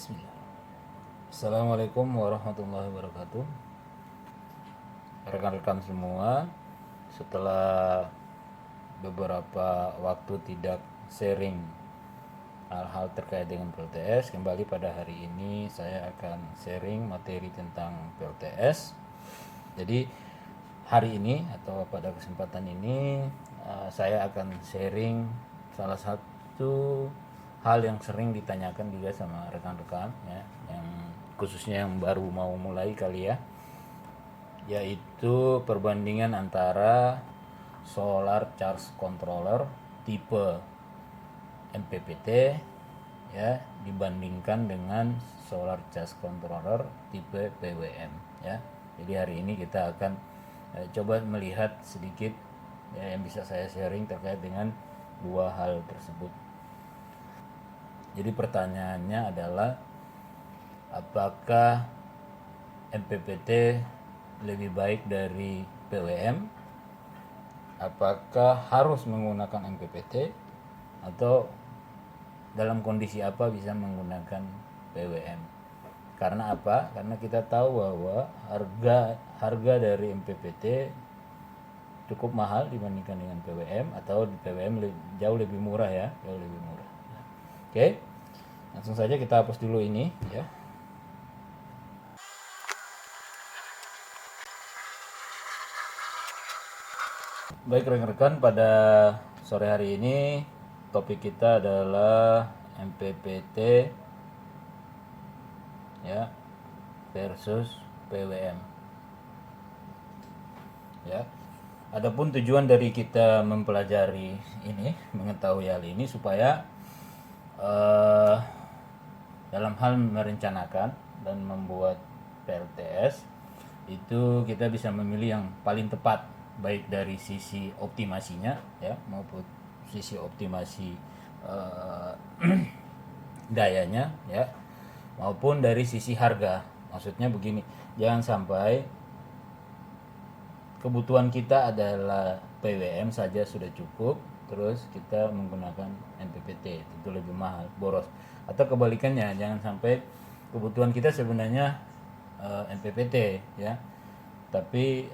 Bismillah. Assalamualaikum warahmatullahi wabarakatuh. Rekan-rekan semua, setelah beberapa waktu tidak sharing hal-hal terkait dengan PLTS, kembali pada hari ini saya akan sharing materi tentang PLTS. Jadi hari ini atau pada kesempatan ini saya akan sharing salah satu hal yang sering ditanyakan juga sama rekan-rekan ya, yang khususnya yang baru mau mulai kali ya, yaitu perbandingan antara solar charge controller tipe MPPT ya dibandingkan dengan solar charge controller tipe PWM ya. Jadi hari ini kita akan coba melihat sedikit ya, yang bisa saya sharing terkait dengan dua hal tersebut. Jadi pertanyaannya adalah apakah MPPT lebih baik dari PWM? Apakah harus menggunakan MPPT atau dalam kondisi apa bisa menggunakan PWM? Karena apa? Karena kita tahu bahwa harga dari MPPT cukup mahal dibandingkan dengan PWM, atau di PWM jauh lebih murah ya, jauh lebih murah. Oke, langsung saja kita hapus dulu ini ya. Baik rekan-rekan, pada sore hari ini topik kita adalah MPPT ya versus PWM ya. Adapun tujuan dari kita mempelajari ini, mengetahui hal ini supaya dalam hal merencanakan dan membuat PLTS itu kita bisa memilih yang paling tepat, baik dari sisi optimasinya ya maupun sisi optimasi dayanya ya, maupun dari sisi harga. Maksudnya begini, jangan sampai kebutuhan kita adalah PWM saja sudah cukup, terus kita menggunakan MPPT, tentu lebih mahal, boros. Atau kebalikannya, jangan sampai kebutuhan kita sebenarnya MPPT ya, tapi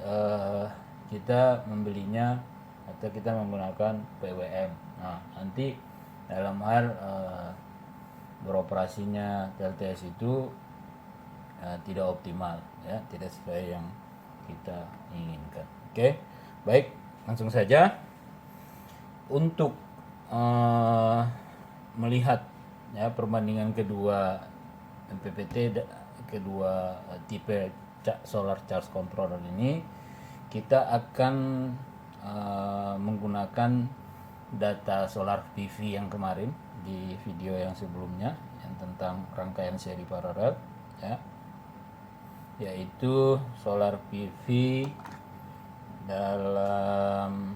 kita membelinya atau kita menggunakan PWM. Nah, nanti dalam hal beroperasinya PLTS itu tidak optimal ya, tidak sesuai yang kita inginkan. Oke, baik, langsung saja untuk melihat ya perbandingan kedua MPPT, kedua tipe solar charge controller ini. Kita akan menggunakan data solar PV yang kemarin di video yang sebelumnya yang tentang rangkaian seri paralel ya, yaitu solar PV dalam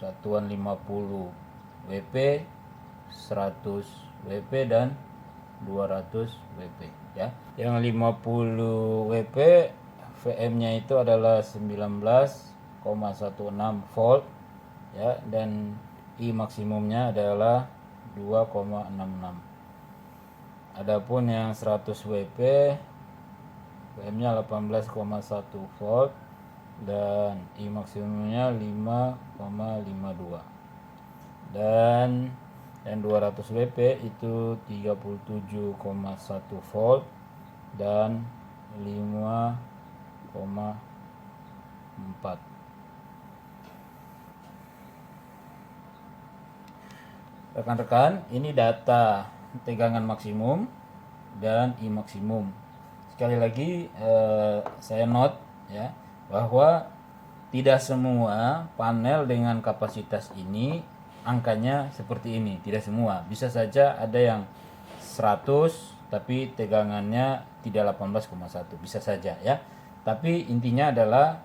satuan 50 WP, 100 WP dan 200 WP ya. Yang 50 WP VM-nya itu adalah 19,16 volt ya, dan I maksimumnya adalah 2,66. Adapun yang 100 WP VM-nya 18,1 volt dan I maksimumnya 5,52. Dan yang 200 WP itu 37,1 volt dan 5,4. Rekan-rekan, ini data tegangan maksimum dan I maksimum. Sekali lagi saya note ya bahwa tidak semua panel dengan kapasitas ini angkanya seperti ini, tidak semua. Bisa saja ada yang 100 tapi tegangannya tidak 18,1, bisa saja ya. Tapi intinya adalah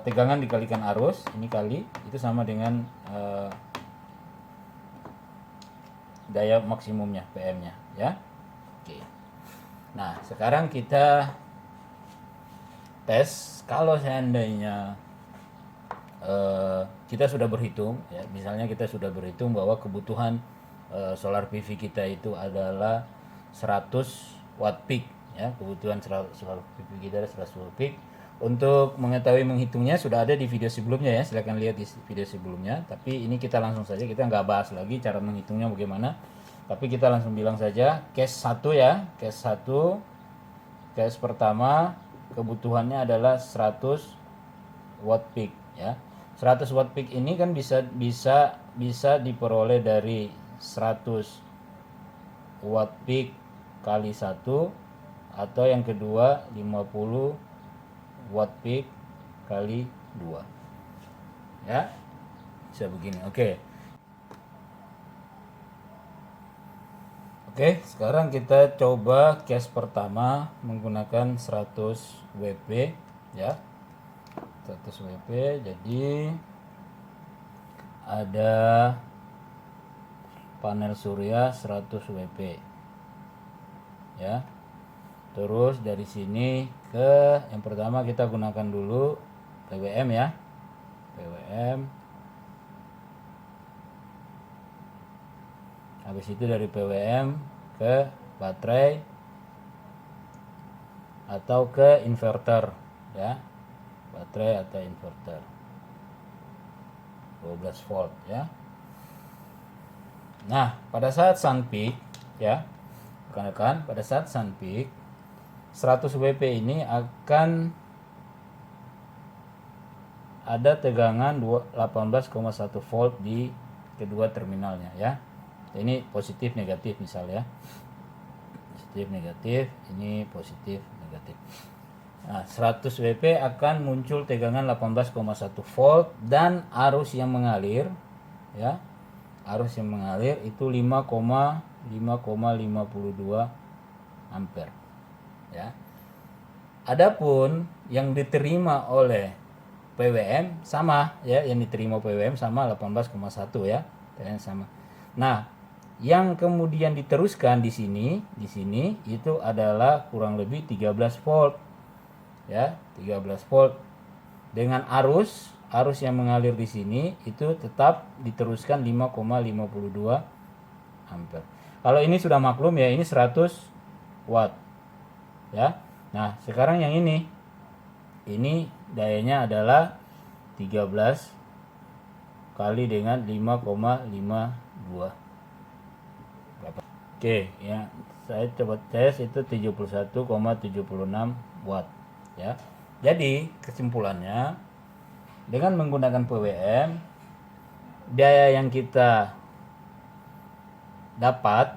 tegangan dikalikan arus, ini kali itu sama dengan daya maksimumnya PM-nya ya. Oke. Nah, sekarang kita tes kalau seandainya kita sudah berhitung ya, misalnya kita sudah berhitung bahwa kebutuhan solar PV kita itu adalah 100 watt peak ya, kebutuhan 100 peak kita ada 100 watt peak. Untuk mengetahui menghitungnya sudah ada di video sebelumnya ya, silahkan lihat di video sebelumnya. Tapi ini kita langsung saja, kita nggak bahas lagi cara menghitungnya bagaimana, tapi kita langsung bilang saja case 1 ya. Case 1, case pertama kebutuhannya adalah 100 watt peak ya. 100 watt peak ini kan bisa diperoleh dari 100 watt peak kali 1, atau yang kedua 50 watt peak kali 2 ya, bisa begini. Oke, sekarang kita coba case pertama menggunakan 100 WP ya, 100 WP. Jadi ada panel surya 100 WP ya. Terus dari sini ke yang pertama kita gunakan dulu PWM ya, PWM. Habis itu dari PWM ke baterai atau ke inverter ya, baterai atau inverter 12 volt ya. Nah, pada saat sun peak ya, rekan-rekan, pada saat sun peak 100 WP ini akan ada tegangan 18,1 volt di kedua terminalnya ya. Ini positif negatif misalnya. Positif negatif, ini positif negatif. Nah, 100 WP akan muncul tegangan 18,1 volt dan arus yang mengalir ya. Arus yang mengalir itu 5,52 ampere. Ya. Adapun yang diterima oleh PWM sama ya, yang diterima PWM sama 18,1 ya, sama. Nah, yang kemudian diteruskan di sini itu adalah kurang lebih 13 volt. Ya, 13 volt. Dengan arus yang mengalir di sini itu tetap diteruskan 5,52 ampere. Kalau ini sudah maklum ya, ini 100 watt. Ya. Nah, sekarang yang ini dayanya adalah 13 kali dengan 5,52. Oke, ya. Saya coba tes itu 71,76 watt, ya. Jadi, kesimpulannya dengan menggunakan PWM, daya yang kita dapat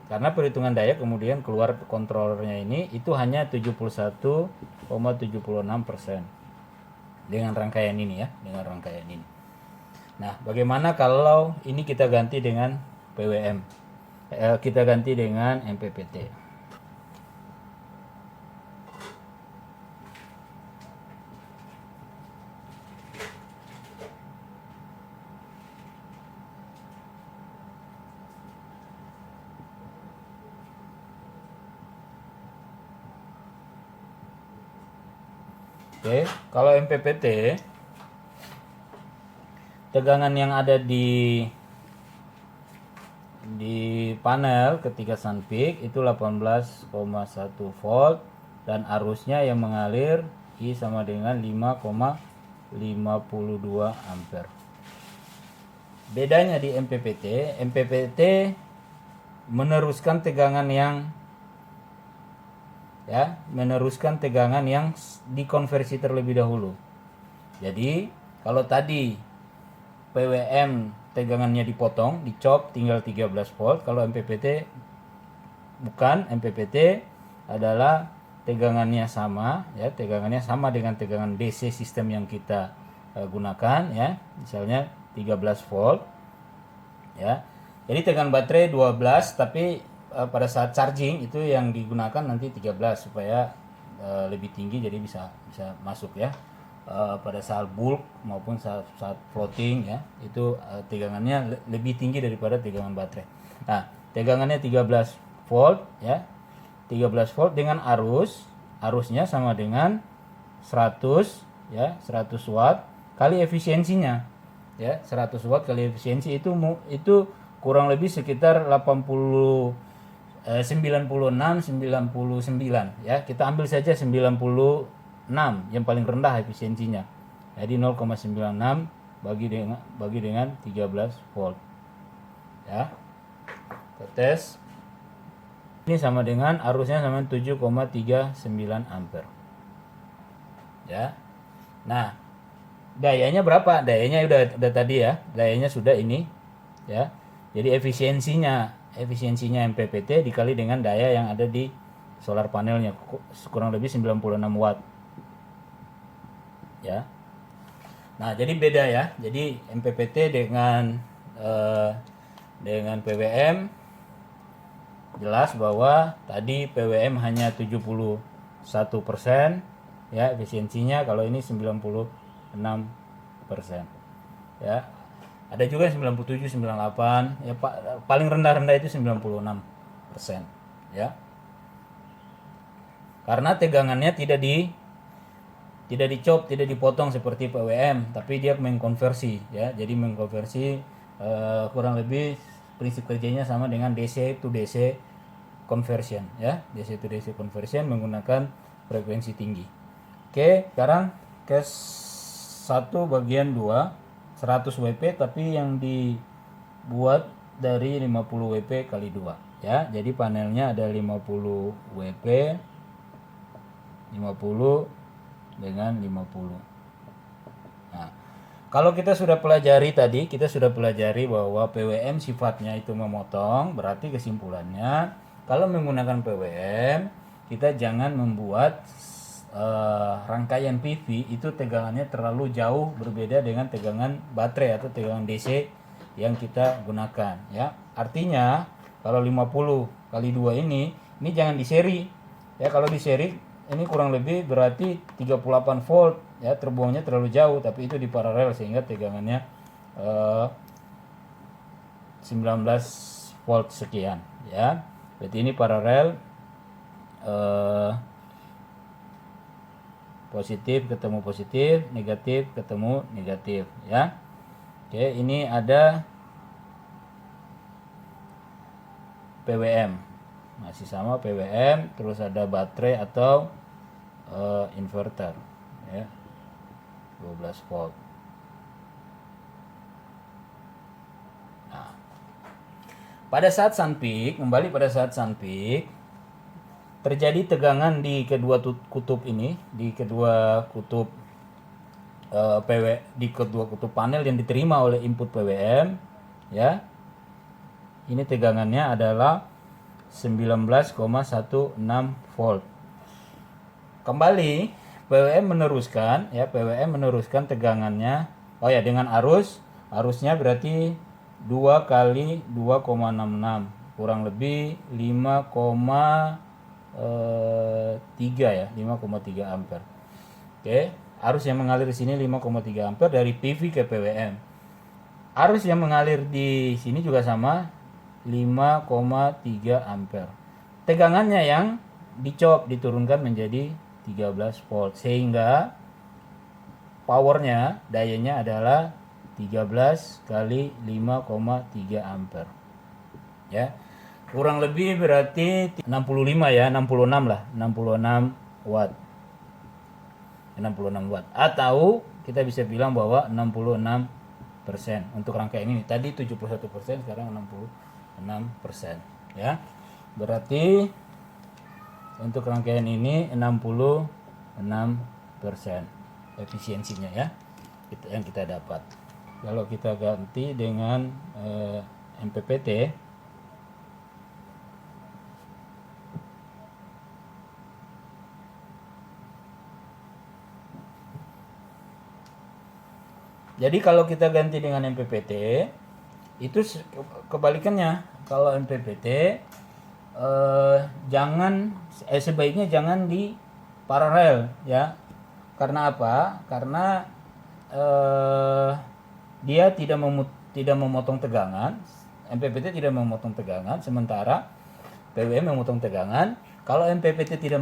karena perhitungan daya kemudian keluar kontrolernya ini itu hanya 71,76% dengan rangkaian ini ya, Nah, bagaimana kalau ini kita ganti dengan PWM? Kita ganti dengan MPPT. Oke, kalau MPPT tegangan yang ada di panel ketika sun peak itu 18,1 volt dan arusnya yang mengalir I sama dengan 5,52 ampere. Bedanya di MPPT meneruskan tegangan yang dikonversi terlebih dahulu. Jadi kalau tadi PWM tegangannya dipotong, dicop tinggal 13 volt, kalau MPPT bukan, MPPT adalah tegangannya sama ya, dengan tegangan DC sistem yang kita gunakan ya, misalnya 13 volt ya. Jadi tegangan baterai 12, tapi pada saat charging itu yang digunakan nanti 13 supaya lebih tinggi, jadi bisa masuk ya. Pada saat bulk maupun saat floating ya, itu tegangannya lebih tinggi daripada tegangan baterai. Nah, tegangannya 13 volt ya. 13 volt dengan arusnya sama dengan 100 ya, 100 watt kali efisiensinya. Ya, 100 watt kali efisiensi itu kurang lebih sekitar 80 96, 99 ya. Kita ambil saja 96 yang paling rendah efisiensinya. Jadi 0,96 bagi dengan 13 volt. Ya. Kita tes. Ini sama dengan arusnya sama 7,39 ampere. Ya. Nah, dayanya berapa? Dayanya udah tadi ya. Dayanya sudah ini ya. Jadi efisiensinya MPPT dikali dengan daya yang ada di solar panelnya kurang lebih 96 watt. Ya. Nah, jadi beda ya. Jadi MPPT dengan PWM jelas bahwa tadi PWM hanya 71% ya efisiensinya, kalau ini 96%. Ya. Ada juga 97, 98, ya paling rendah-rendah itu 96%, ya. Karena tegangannya tidak dicop, tidak dipotong seperti PWM, tapi dia mengkonversi, ya. Jadi mengkonversi kurang lebih prinsip kerjanya sama dengan DC to DC conversion, ya. DC to DC conversion menggunakan frekuensi tinggi. Oke, sekarang case 1 bagian 2. 100 WP tapi yang dibuat dari 50 WP kali 2 ya. Jadi panelnya ada 50 WP, 50 dengan 50. Nah, kalau kita sudah pelajari tadi, bahwa PWM sifatnya itu memotong, berarti kesimpulannya kalau menggunakan PWM kita jangan membuat rangkaian PV itu tegangannya terlalu jauh berbeda dengan tegangan baterai atau tegangan DC yang kita gunakan, ya. Artinya kalau 50 kali 2 ini jangan di seri ya. Kalau di seri ini kurang lebih berarti 38 volt ya, terbuangnya terlalu jauh, tapi itu di paralel sehingga tegangannya 19 volt sekian ya. Berarti ini paralel, positif ketemu positif, negatif ketemu negatif ya. Oke, ini ada PWM, masih sama PWM, terus ada baterai atau inverter ya, 12 volt. Nah, pada saat sun peak, terjadi tegangan di kedua kutub ini, di kedua kutub di kedua kutub panel yang diterima oleh input PWM ya. Ini tegangannya adalah 19,16 volt. Kembali PWM meneruskan tegangannya. Oh ya, dengan arusnya berarti 2 kali 2,66 kurang lebih 5,3 ya, 5,3 ampere. Oke, arus yang mengalir di sini 5,3 ampere dari PV ke PWM. Arus yang mengalir di sini juga sama, 5,3 ampere. Tegangannya yang diturunkan menjadi 13 volt sehingga powernya, dayanya adalah 13 kali 5,3 ampere. Ya. Kurang lebih berarti 65 ya, 66 lah, 66 watt. 66 watt. Atau kita bisa bilang bahwa 66% untuk rangkaian ini. Tadi 71%, sekarang 66% ya. Berarti untuk rangkaian ini 66% efisiensinya ya. Yang kita dapat. Kalau kita ganti dengan MPPT, jadi kalau kita ganti dengan MPPT itu kebalikannya. Kalau MPPT sebaiknya jangan di paralel ya. Karena apa? Karena dia tidak memotong tegangan. MPPT tidak memotong tegangan, sementara PWM memotong tegangan. Kalau MPPT tidak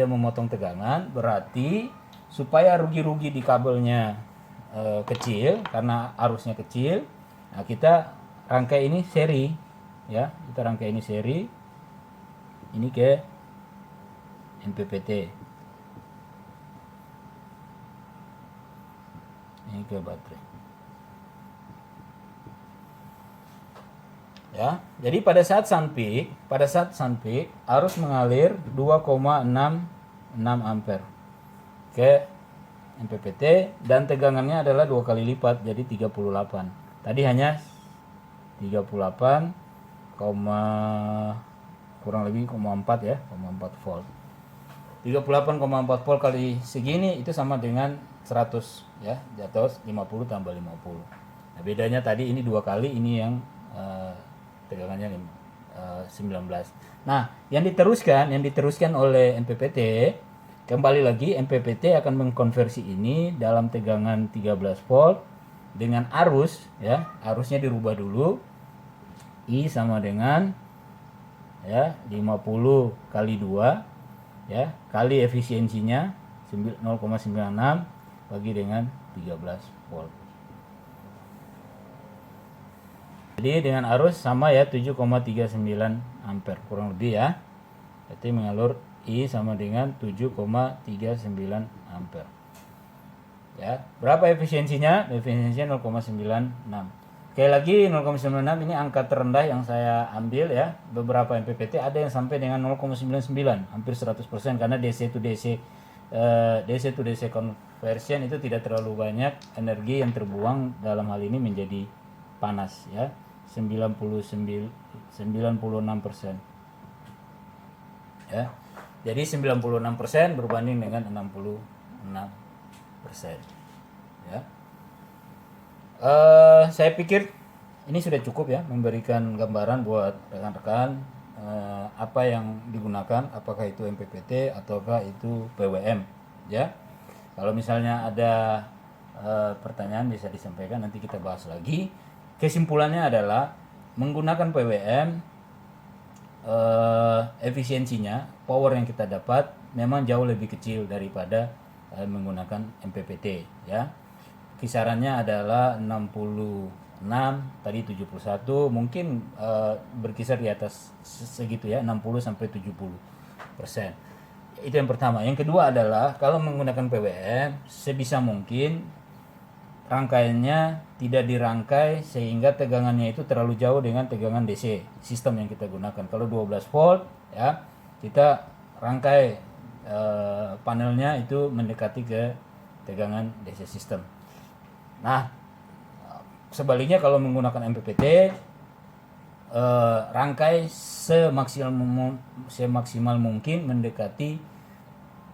memotong tegangan, berarti supaya rugi-rugi di kabelnya kecil karena arusnya kecil. Nah, kita rangkai ini seri ya. Kita rangkai ini seri. ini ke MPPT, ini ke baterai. Ya, jadi pada saat sun peak arus mengalir 2,66 ampere ke MPPT dan tegangannya adalah 2 kali lipat, jadi 38. Tadi hanya 38, kurang lebih 0,4 ya, 0,4 volt. 38,4 volt kali segini itu sama dengan 100 ya, jatuh 50 tambah 50. Nah, bedanya tadi ini 2 kali, ini yang tegangannya 19. Nah, yang diteruskan oleh MPPT, kembali lagi MPPT akan mengkonversi ini dalam tegangan 13 volt dengan arus ya, arusnya dirubah dulu. I sama dengan ya 50 kali 2 ya, kali efisiensinya 0,96 bagi dengan 13 volt. Jadi dengan arus sama ya 7,39 ampere kurang lebih ya. Berarti mengalur I sama dengan 7,39 ampere. Ya, berapa efisiensinya? Efisiensinya 0,96. Sekali lagi 0,96 ini angka terendah yang saya ambil ya. Beberapa MPPT ada yang sampai dengan 0,99, hampir 100% karena DC to DC conversion itu tidak terlalu banyak energi yang terbuang dalam hal ini menjadi panas ya. 96% ya. Jadi 96% berbanding dengan 66% ya. Saya pikir ini sudah cukup ya memberikan gambaran buat rekan-rekan apa yang digunakan, apakah itu MPPT ataukah itu PWM ya. Kalau misalnya ada pertanyaan bisa disampaikan, nanti kita bahas lagi. Kesimpulannya adalah menggunakan PWM efisiensinya, power yang kita dapat memang jauh lebih kecil daripada menggunakan MPPT ya. Kisarannya adalah 66, tadi 71, mungkin berkisar di atas segitu ya, 60 sampai 70%. Itu yang pertama. Yang kedua adalah kalau menggunakan PWM sebisa mungkin rangkaiannya tidak dirangkai sehingga tegangannya itu terlalu jauh dengan tegangan DC sistem yang kita gunakan. Kalau 12 volt ya, kita rangkai panelnya itu mendekati ke tegangan DC sistem. Nah, sebaliknya kalau menggunakan MPPT rangkai semaksimal mungkin mendekati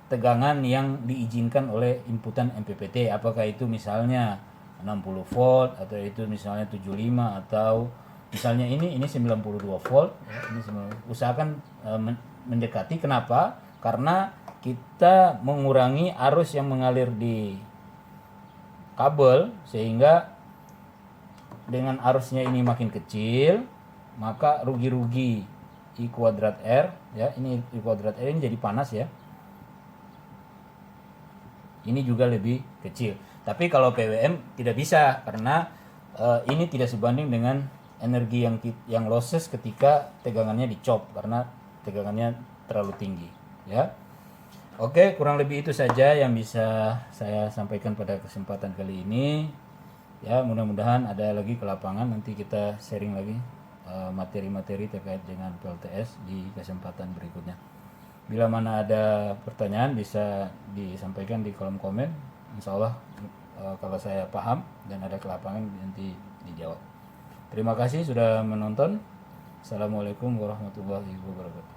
tegangan yang diizinkan oleh inputan MPPT, apakah itu misalnya 60 volt atau itu misalnya 75 atau misalnya ini 92 volt ya, ini usahakan mendekati. Kenapa? Karena kita mengurangi arus yang mengalir di kabel sehingga dengan arusnya ini makin kecil maka rugi-rugi I kuadrat R ya, ini I kuadrat R ini jadi panas ya, ini juga lebih kecil. Tapi kalau PWM tidak bisa karena ini tidak sebanding dengan energi yang losses ketika tegangannya dicop karena tegangannya terlalu tinggi ya. Oke, kurang lebih itu saja yang bisa saya sampaikan pada kesempatan kali ini ya. Mudah-mudahan ada lagi ke lapangan, nanti kita sharing lagi materi-materi terkait dengan PLTS di kesempatan berikutnya. Bila mana ada pertanyaan bisa disampaikan di kolom komen. Insya Allah kalau saya paham dan ada ke lapangan nanti dijawab. Terima kasih sudah menonton. Assalamualaikum warahmatullahi wabarakatuh.